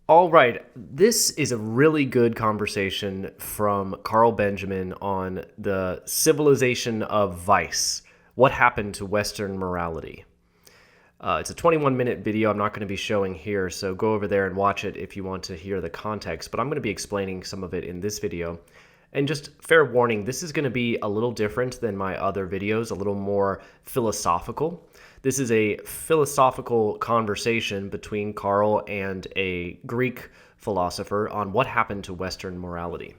All right, this is a really good conversation from Carl Benjamin on the civilization of vice. What happened to Western morality? It's a 21-minute video I'm not going to be showing here, so go over there and watch it if you want to hear the context, but I'm going to be explaining some of it in this video. And just fair warning, this is going to be a little different than my other videos, a little more philosophical. This is a philosophical conversation between Carl and a Greek philosopher on what happened to Western morality.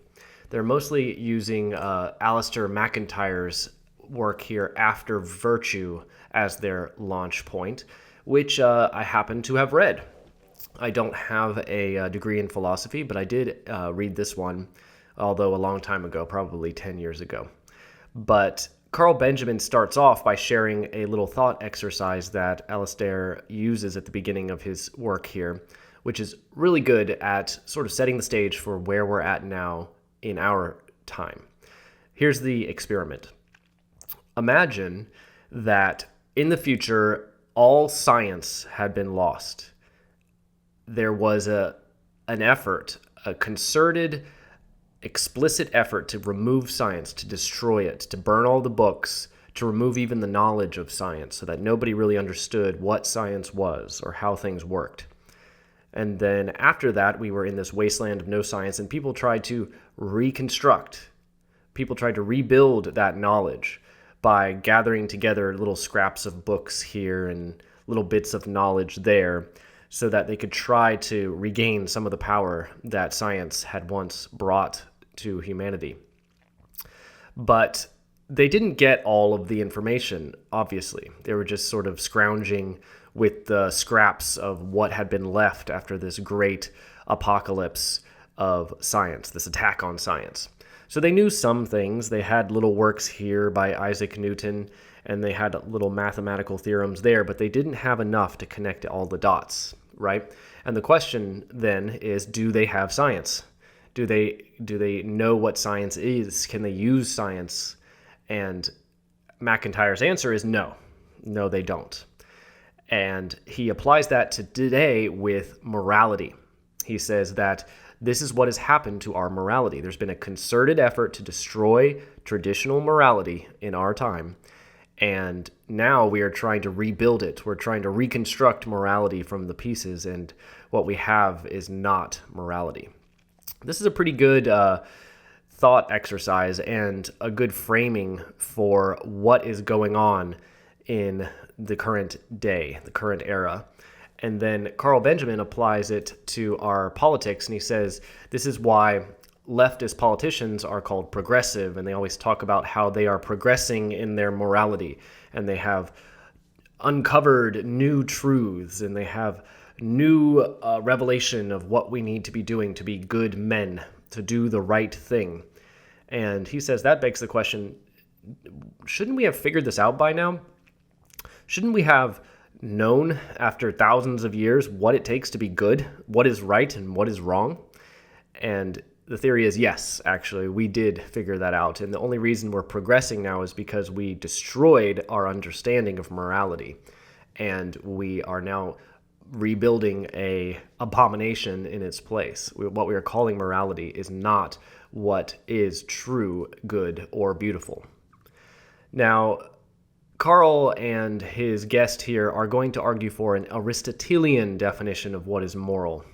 They're mostly using Alistair MacIntyre's work here, After Virtue, as their launch point, which I happen to have read. I don't have a degree in philosophy, but I did read this one, although a long time ago, probably 10 years ago. But Carl Benjamin starts off by sharing a little thought exercise that Alistair uses at the beginning of his work here, which is really good at sort of setting the stage for where we're at now in our time. Here's the experiment. Imagine that in the future, all science had been lost. There was an effort, a concerted, explicit effort to remove science, to destroy it, to burn all the books, to remove even the knowledge of science so that nobody really understood what science was or how things worked. And then after that, we were in this wasteland of no science, and people tried to reconstruct. People tried to rebuild that knowledge by gathering together little scraps of books here and little bits of knowledge there so that they could try to regain some of the power that science had once brought to humanity. But they didn't get all of the information, obviously. They were just sort of scrounging with the scraps of what had been left after this great apocalypse of science, this attack on science. So they knew some things. They had little works here by Isaac Newton, and they had little mathematical theorems there, but they didn't have enough to connect all the dots, right? And the question then is, do they have science? Do they know what science is? Can they use science? And MacIntyre's answer is no. No, they don't. And he applies that to today with morality. He says that this is what has happened to our morality. There's been a concerted effort to destroy traditional morality in our time, and now we are trying to rebuild it. We're trying to reconstruct morality from the pieces, and what we have is not morality. This is a pretty good thought exercise and a good framing for what is going on in the current day, the current era. And then Carl Benjamin applies it to our politics, and he says this is why leftist politicians are called progressive, and they always talk about how they are progressing in their morality, and they have uncovered new truths, and they have new revelation of what we need to be doing to be good men, to do the right thing. And he says that begs the question, shouldn't we have figured this out by now? Shouldn't we have known after thousands of years what it takes to be good, what is right and what is wrong? And the theory is yes, actually, we did figure that out. And the only reason we're progressing now is because we destroyed our understanding of morality. And we are now rebuilding a abomination in its place. What we are calling morality is not what is true, good, or beautiful. Now, Carl and his guest here are going to argue for an Aristotelian definition of what is moral.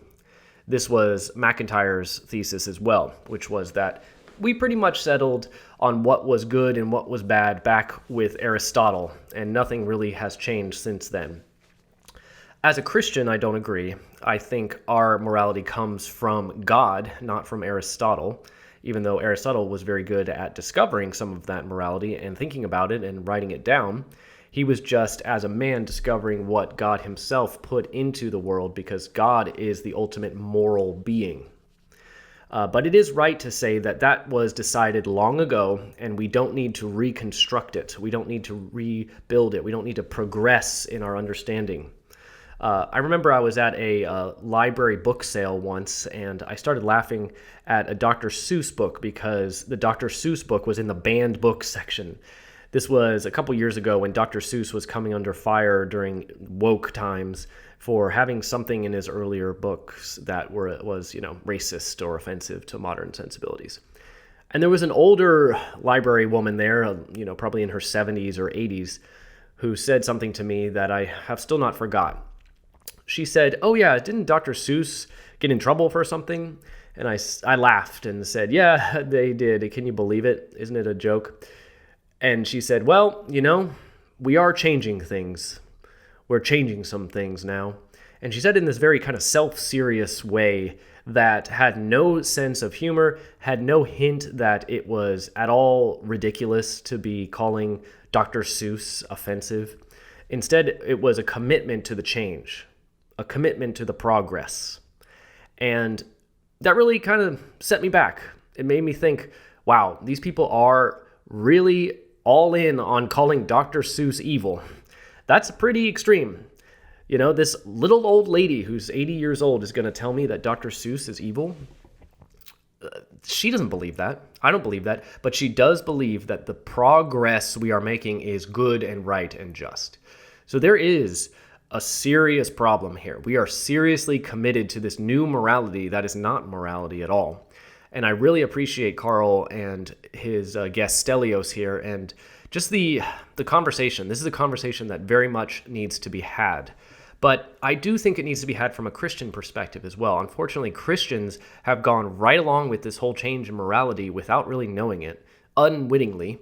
This was MacIntyre's thesis as well, which was that we pretty much settled on what was good and what was bad back with Aristotle, and nothing really has changed since then. As a Christian, I don't agree. I think our morality comes from God, not from Aristotle, even though Aristotle was very good at discovering some of that morality and thinking about it and writing it down. He was just, as a man, discovering what God himself put into the world, because God is the ultimate moral being. But it is right to say that that was decided long ago, and we don't need to reconstruct it. We don't need to rebuild it. We don't need to progress in our understanding. I remember I was at a library book sale once, and I started laughing at a Dr. Seuss book because the Dr. Seuss book was in the banned books section. This was a couple years ago when Dr. Seuss was coming under fire during woke times for having something in his earlier books that was racist or offensive to modern sensibilities. And there was an older library woman there, probably in her 70s or 80s, who said something to me that I have still not forgot. She said, "Oh yeah, didn't Dr. Seuss get in trouble for something?" And I laughed and said, "Yeah, they did. Can you believe it? Isn't it a joke?" And she said, "Well, we are changing things. We're changing some things now." And she said in this very kind of self-serious way that had no sense of humor, had no hint that it was at all ridiculous to be calling Dr. Seuss offensive. Instead, it was a commitment to the change, a commitment to the progress. And that really kind of set me back. It made me think, wow, these people are really all in on calling Dr. Seuss evil. That's pretty extreme. This little old lady who's 80 years old is going to tell me that Dr. Seuss is evil. She doesn't believe that. I don't believe that. But she does believe that the progress we are making is good and right and just. So there is a serious problem here. We are seriously committed to this new morality that is not morality at all. And I really appreciate Carl and his guest Stelios here and just the conversation. This is a conversation that very much needs to be had. But I do think it needs to be had from a Christian perspective as well. Unfortunately, Christians have gone right along with this whole change in morality without really knowing it, unwittingly,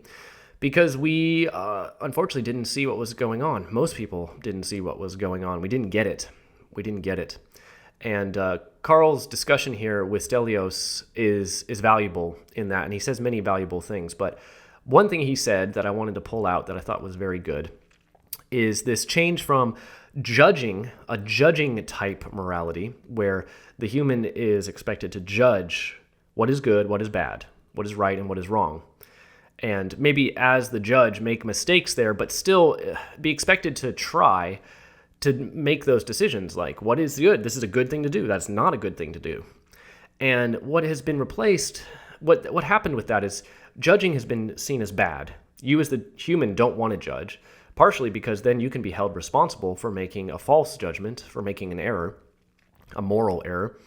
because we unfortunately didn't see what was going on. Most people didn't see what was going on. We didn't get it. And Carl's discussion here with Stelios is valuable in that, and he says many valuable things. But one thing he said that I wanted to pull out that I thought was very good is this change from judging type morality, where the human is expected to judge what is good, what is bad, what is right, and what is wrong. And maybe as the judge make mistakes there, but still be expected to try to make those decisions like what is good, this is a good thing to do, that's not a good thing to do. And what has been replaced, what happened with that is judging has been seen as bad. You as the human don't want to judge, partially because then you can be held responsible for making a false judgment, for making an error, a moral error.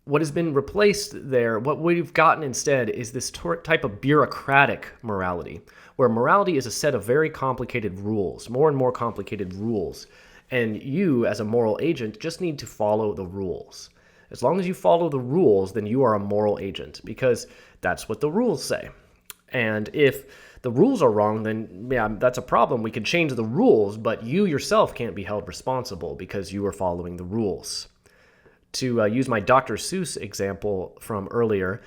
What has been replaced there, what we've gotten instead, is this type of bureaucratic morality, where morality is a set of very complicated rules, more and more complicated rules. And you, as a moral agent, just need to follow the rules. As long as you follow the rules, then you are a moral agent, because that's what the rules say. And if the rules are wrong, then yeah, that's a problem. We can change the rules, but you yourself can't be held responsible because you are following the rules. To use my Dr. Seuss example from earlier,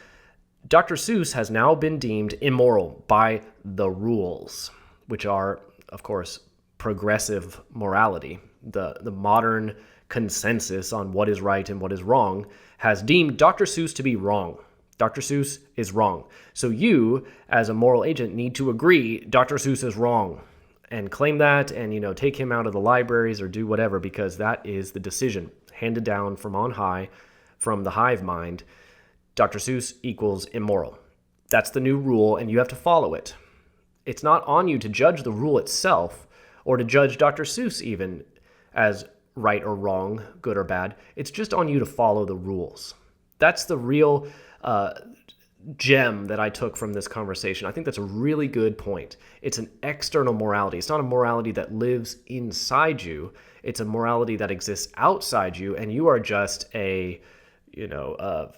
Dr. Seuss has now been deemed immoral by the rules, which are, of course, progressive morality. The modern consensus on what is right and what is wrong has deemed Dr. Seuss to be wrong. Dr. Seuss is wrong. So you, as a moral agent, need to agree Dr. Seuss is wrong and claim that and, take him out of the libraries or do whatever, because that is the decision handed down from on high, from the hive mind. Dr. Seuss equals immoral. That's the new rule, and you have to follow it. It's not on you to judge the rule itself or to judge Dr. Seuss even as right or wrong, good or bad. It's just on you to follow the rules. That's the real gem that I took from this conversation. I think that's a really good point. It's an external morality. It's not a morality that lives inside you. It's a morality that exists outside you, and you are just a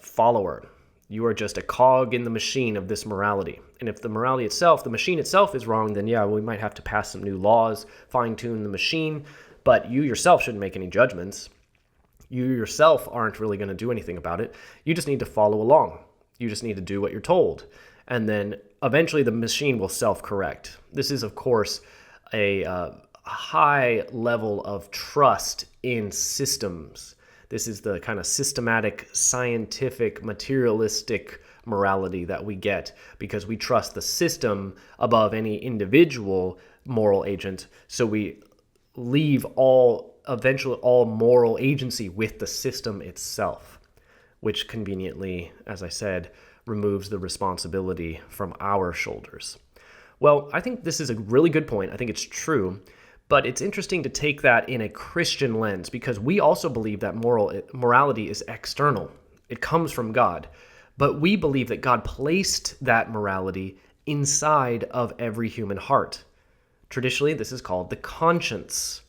follower. You are just a cog in the machine of this morality. And if the morality itself, the machine itself is wrong, then yeah, we might have to pass some new laws, fine-tune the machine, but you yourself shouldn't make any judgments. You yourself aren't really going to do anything about it. You just need to follow along. You just need to do what you're told. And then eventually the machine will self-correct. This is, of course, a high level of trust in systems. This is the kind of systematic, scientific, materialistic morality that we get because we trust the system above any individual moral agent. So we leave eventually all moral agency with the system itself, which conveniently, as I said, removes the responsibility from our shoulders. Well, I think this is a really good point. I think it's true. But it's interesting to take that in a Christian lens because we also believe that morality is external. It comes from God. But we believe that God placed that morality inside of every human heart. Traditionally, this is called the conscience.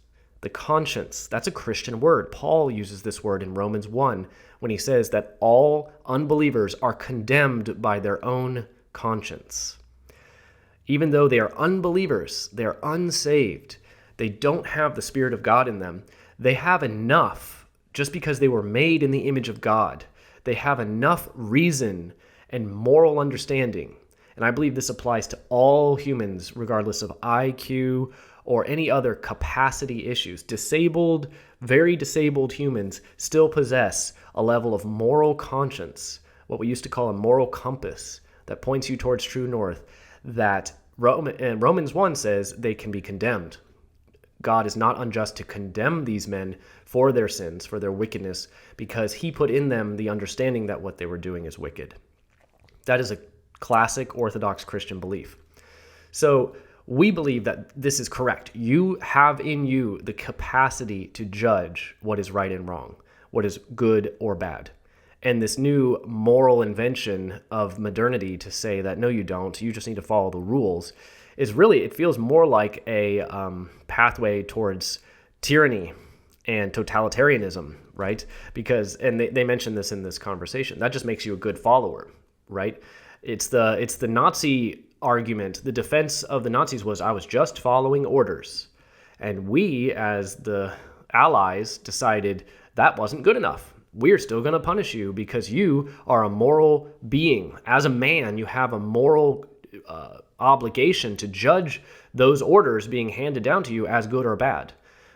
The conscience, that's a Christian word. Paul uses this word in Romans 1 when he says that all unbelievers are condemned by their own conscience. Even though they are unbelievers, they are unsaved, they don't have the Spirit of God in them, they have enough, just because they were made in the image of God, they have enough reason and moral understanding. And I believe this applies to all humans, regardless of IQ or any other capacity issues. Disabled, very disabled humans still possess a level of moral conscience, what we used to call a moral compass, that points you towards true north, that Romans 1 says they can be condemned. God is not unjust to condemn these men for their sins, for their wickedness, because he put in them the understanding that what they were doing is wicked. That is a classic Orthodox Christian belief. So we believe that this is correct. You have in you the capacity to judge what is right and wrong, what is good or bad. And this new moral invention of modernity to say that, no, you don't, you just need to follow the rules, is really, it feels more like a pathway towards tyranny and totalitarianism, right? Because, and they mentioned this in this conversation, that just makes you a good follower, right? It's the Nazi argument. The defense of the Nazis was, I was just following orders. And we, as the Allies, decided that wasn't good enough. We're still going to punish you because you are a moral being. As a man, you have a moral obligation to judge those orders being handed down to you as good or bad.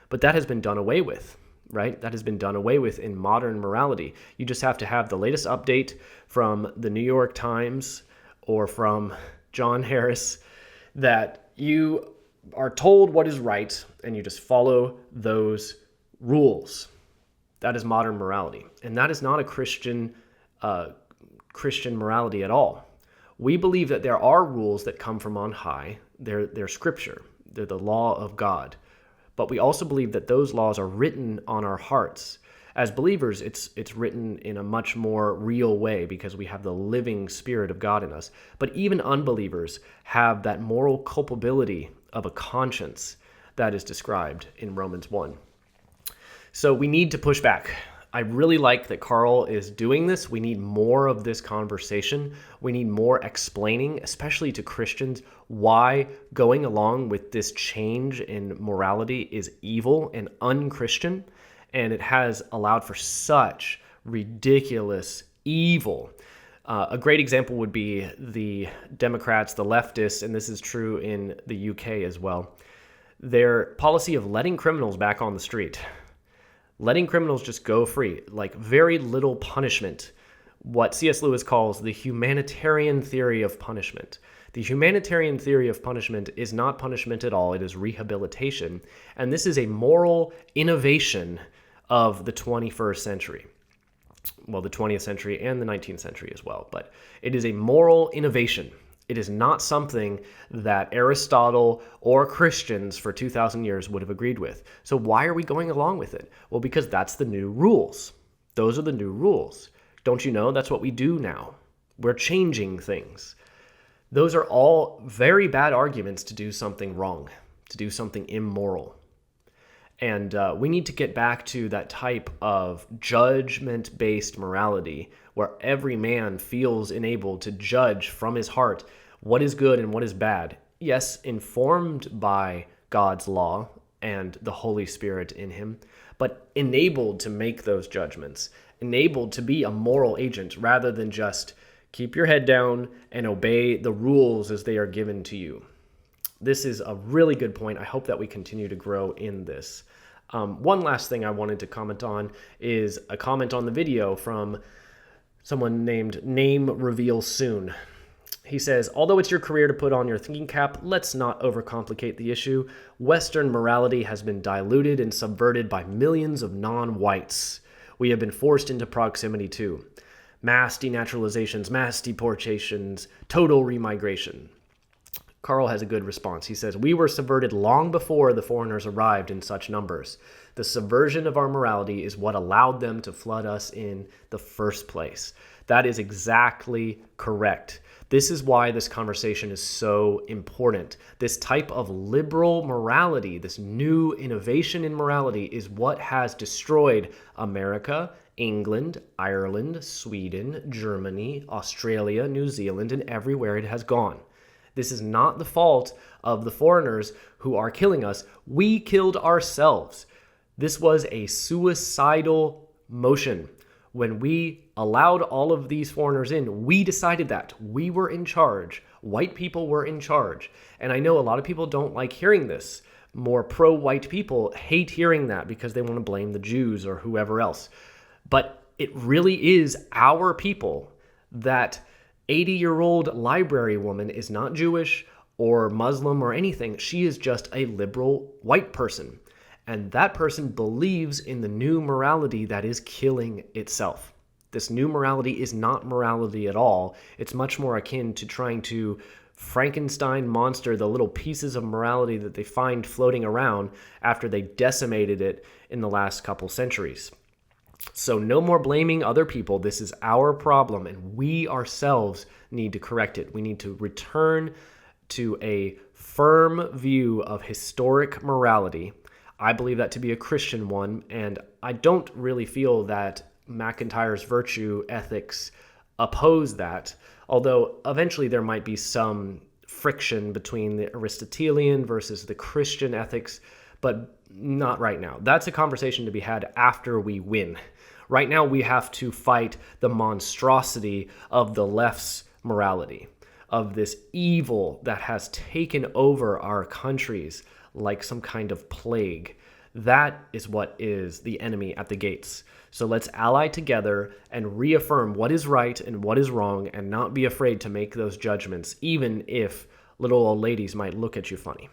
But that has been done away with, right? That has been done away with in modern morality. You just have to have the latest update from the New York Times or from John Harris that you are told what is right and you just follow those rules. That is modern morality. And that is not a Christian morality at all. We believe that there are rules that come from on high. They're scripture. They're the law of God. But we also believe that those laws are written on our hearts. As believers, it's written in a much more real way because we have the living Spirit of God in us. But even unbelievers have that moral culpability of a conscience that is described in Romans 1. So we need to push back. I really like that Carl is doing this. We need more of this conversation. We need more explaining, especially to Christians, why going along with this change in morality is evil and unchristian. And it has allowed for such ridiculous evil. A great example would be the Democrats, the leftists, and this is true in the UK as well. Their policy of letting criminals back on the street. Letting criminals just go free, like very little punishment. What C.S. Lewis calls the humanitarian theory of punishment. The humanitarian theory of punishment is not punishment at all. It is rehabilitation. And this is a moral innovation of the 21st century. Well, the 20th century and the 19th century as well. But it is a moral innovation. It is not something that Aristotle or Christians for 2,000 years would have agreed with. So why are we going along with it? Well, because that's the new rules. Those are the new rules. Don't you know that's what we do now? We're changing things. Those are all very bad arguments to do something wrong, to do something immoral. And we need to get back to that type of judgment-based morality where every man feels enabled to judge from his heart what is good and what is bad. Yes, informed by God's law and the Holy Spirit in him, but enabled to make those judgments, enabled to be a moral agent rather than just keep your head down and obey the rules as they are given to you. This is a really good point. I hope that we continue to grow in this. One last thing I wanted to comment on is a comment on the video from someone named Name Reveal Soon. He says, although it's your career to put on your thinking cap, let's not overcomplicate the issue. Western morality has been diluted and subverted by millions of non-whites. We have been forced into proximity to mass denaturalizations, mass deportations, total remigration. Carl has a good response. He says, "We were subverted long before the foreigners arrived in such numbers. The subversion of our morality is what allowed them to flood us in the first place." That is exactly correct. This is why this conversation is so important. This type of liberal morality, this new innovation in morality, is what has destroyed America, England, Ireland, Sweden, Germany, Australia, New Zealand, and everywhere it has gone. This is not the fault of the foreigners who are killing us. We killed ourselves. This was a suicidal motion. When we allowed all of these foreigners in, we decided that. We were in charge. White people were in charge. And I know a lot of people don't like hearing this. More pro-white people hate hearing that because they want to blame the Jews or whoever else. But it really is our people. That 80-year-old library woman is not Jewish or Muslim or anything. She is just a liberal white person. And that person believes in the new morality that is killing itself. This new morality is not morality at all. It's much more akin to trying to Frankenstein monster the little pieces of morality that they find floating around after they decimated it in the last couple centuries. So no more blaming other people. This is our problem, and we ourselves need to correct it. We need to return to a firm view of historic morality. I believe that to be a Christian one, and I don't really feel that MacIntyre's virtue ethics oppose that, although eventually there might be some friction between the Aristotelian versus the Christian ethics, but not right now. That's a conversation to be had after we win. Right now we have to fight the monstrosity of the left's morality, of this evil that has taken over our countries like some kind of plague. That is what is the enemy at the gates. So let's ally together and reaffirm what is right and what is wrong and not be afraid to make those judgments, even if little old ladies might look at you funny.